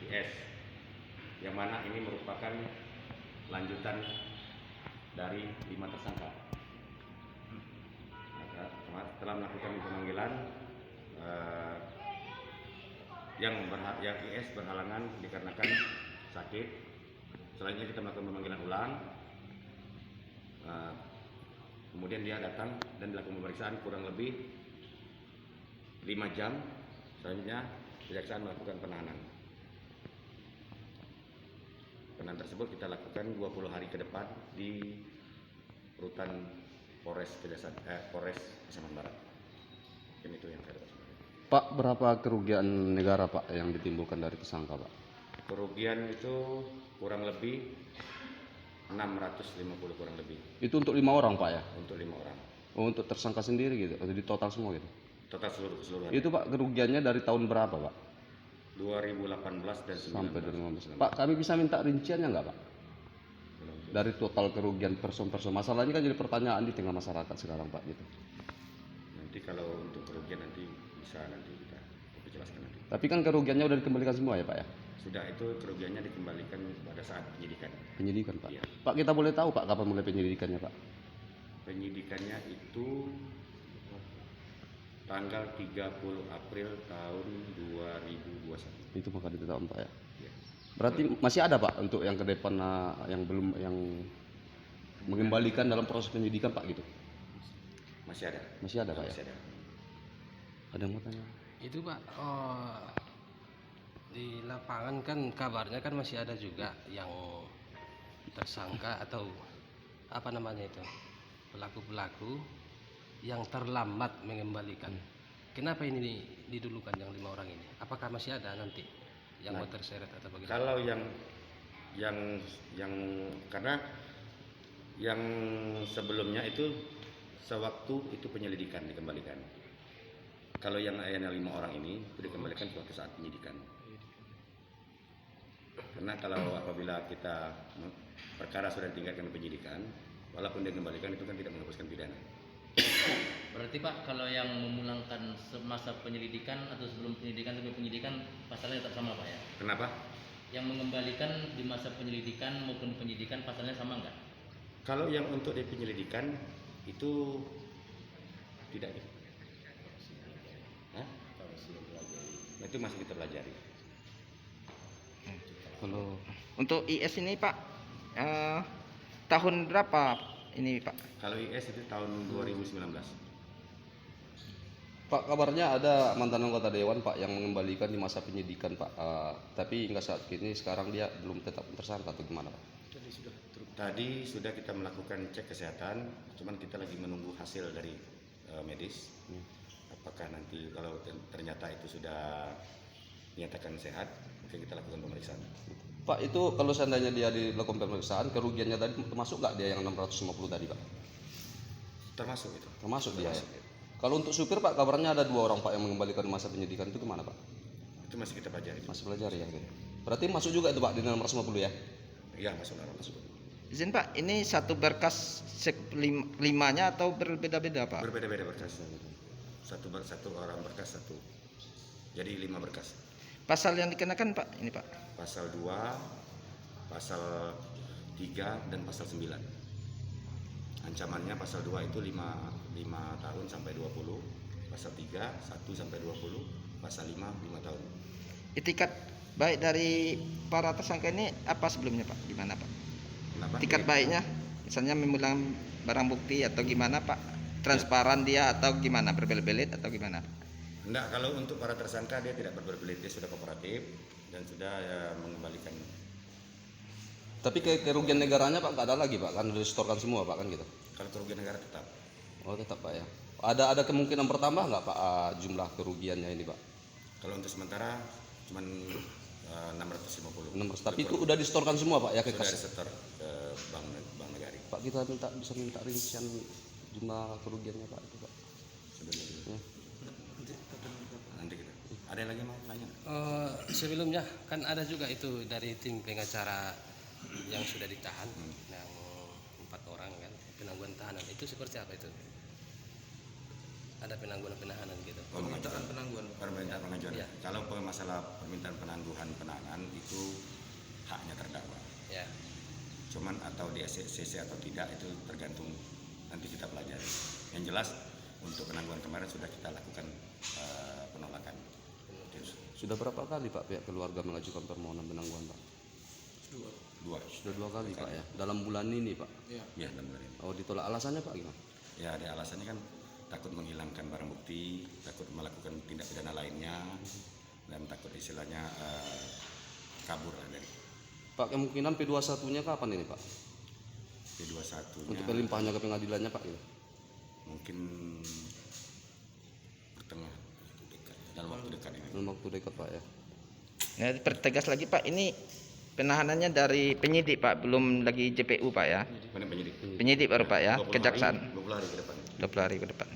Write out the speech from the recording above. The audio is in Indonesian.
IS, yang mana ini merupakan lanjutan dari 5 tersangka. Setelah melakukan pemanggilan, yang IS berhalangan dikarenakan sakit. Selanjutnya kita melakukan pemanggilan ulang. Kemudian dia datang dan dilakukan pemeriksaan kurang lebih 5 jam. Selanjutnya kejaksaan melakukan penahanan. Penahanan tersebut kita lakukan 20 hari ke depan di rutan Polres Pasaman Barat. Mungkin itu yang saya dapat. Pak, berapa kerugian negara Pak yang ditimbulkan dari tersangka Pak? Kerugian itu kurang lebih 650 kurang lebih. Itu untuk 5 orang Pak ya? Untuk 5 orang. Oh, untuk tersangka sendiri gitu? Atau di total semua gitu? Total keseluruhan. Itu Pak kerugiannya dari tahun berapa Pak? 2018 dan 2019. Sampai 2019. Pak, kami bisa minta rinciannya nggak Pak? Dari total kerugian person. Masalahnya kan jadi pertanyaan di tengah masyarakat sekarang Pak gitu. Nanti kalau untuk kerugian nanti bisa nanti kita jelaskan nanti. Tapi kan kerugiannya udah dikembalikan semua ya Pak ya? Sudah, itu kerugiannya dikembalikan pada saat penyidikan. Penyidikan Pak? Iya. Pak, kita boleh tahu Pak kapan mulai penyidikannya Pak? Penyidikannya itu tanggal 30 April tahun 2021. Itu maka ditetapkan Pak ya? Ya. Berarti masih ada Pak untuk yang ke depan yang belum mengembalikan dalam proses penyidikan Pak gitu? Masih ada. Masih ada Pak ya? Masih ada. Ada yang mau tanya? Itu Pak, di lapangan kan kabarnya kan masih ada juga yang tersangka atau apa namanya itu, pelaku-pelaku yang terlambat mengembalikan. Kenapa ini didulukan yang 5 orang ini? Apakah masih ada nanti yang mau terseret atau bagaimana? Kalau yang karena yang sebelumnya itu sewaktu itu penyelidikan dikembalikan. Kalau yang 5 orang ini itu dikembalikan suatu saat penyidikan. Karena kalau apabila kita perkara sudah ditingkatkan penyidikan, walaupun dikembalikan itu kan tidak menghapuskan pidana. Berarti Pak, kalau yang memulangkan semasa penyelidikan atau sebelum penyidikan pasalnya tetap sama Pak ya? Kenapa? Yang mengembalikan di masa penyelidikan maupun penyidikan pasalnya sama enggak? Kalau yang untuk di penyelidikan itu tidak gitu. Hah? Itu masih kita pelajari. Kalau Untuk IS ini Pak, tahun berapa ini Pak? Kalau IS itu tahun 2019. Pak, kabarnya ada mantan anggota dewan Pak yang mengembalikan di masa penyidikan Pak, tapi hingga saat ini sekarang dia belum tetap tersangka atau gimana Pak? Tadi sudah kita melakukan cek kesehatan, cuman kita lagi menunggu hasil dari medis. Apakah nanti kalau ternyata itu sudah dinyatakan sehat, mungkin kita lakukan pemeriksaan. Pak, itu kalau seandainya dia dilakukan pemeriksaan, kerugiannya tadi termasuk nggak dia yang 650 tadi Pak? Termasuk itu. Termasuk dia ya? Termasuk. Kalau untuk supir Pak, kabarnya ada 2 orang Pak yang mengembalikan masa penyidikan, itu gimana Pak? Itu masih kita pelajari. Masih pelajari ya? Gitu. Berarti masuk juga itu Pak di 650 ya? Iya, masuk dalam masuk. Izin Pak, ini satu berkas limanya atau berbeda-beda Pak? Berbeda-beda berkas. Satu orang berkas satu. Jadi 5 berkas. Pasal yang dikenakan Pak, ini Pak? Pasal 2, pasal 3 dan pasal 9. Ancamannya pasal 2 itu 5 tahun sampai 20, pasal 3 1 sampai 20, pasal 5 tahun. Itikat baik dari para tersangka ini apa sebelumnya Pak? Gimana Pak? Kenapa? Itikat baiknya, misalnya memulang barang bukti atau gimana Pak? Transparan dia atau gimana? Berbelit-belit atau gimana? Enggak, kalau untuk para tersangka dia tidak berbelit, dia sudah kooperatif dan sudah mengembalikan. Tapi kerugian negaranya Pak nggak ada lagi Pak, kan disetorkan semua Pak kan gitu? Kalau kerugian negara tetap. Oh tetap Pak ya. Ada kemungkinan bertambah nggak Pak jumlah kerugiannya ini Pak? Kalau untuk sementara cuma 650. 600. Tapi itu udah disetorkan semua Pak ya ke Sudah kas? disetor ke Bank Negari. Pak, kita bisa minta rincian jumlah kerugiannya Pak itu Pak. Sebenarnya. Ya. Nanti kita. Ada yang lagi mau tanya? Sebelumnya kan ada juga itu dari tim pengacara yang sudah ditahan, yang 4 orang kan, penangguhan tahanan itu seperti apa itu? ada penangguhan penahanan gitu. Permintaan pengajuan. Iya. Kalau masalah permintaan penangguhan penahanan itu haknya terdakwa. Ya. Cuman atau di SCC atau tidak itu tergantung nanti kita pelajari. Yang jelas untuk penangguhan kemarin sudah kita lakukan penolakan. Sudah berapa kali Pak pihak keluarga mengajukan permohonan penangguhan Pak? Dua. Sudah 2 kali Pak ya. Dalam bulan ini Pak. Ya, dalam bulan ini. Oh ditolak, alasannya Pak gimana? Ya, ada alasannya kan takut menghilangkan barang bukti, takut melakukan tindak pidana lainnya, dan takut istilahnya kabur lah dari Pak, kemungkinan P21-nya kapan ini Pak? P21-nya. Untuk pelimpahannya ke pengadilannya Pak gitu. Mungkin pertengahan dalam waktu dekat ini. Dalam waktu dekat Pak ya. Nah, dipertegas lagi Pak, ini penahanannya dari penyidik Pak, belum lagi JPU Pak ya. Mana penyidik? Penyidik baru Pak ya, 20 hari, kejaksaan 20 hari ke depan. 20 hari ke depan.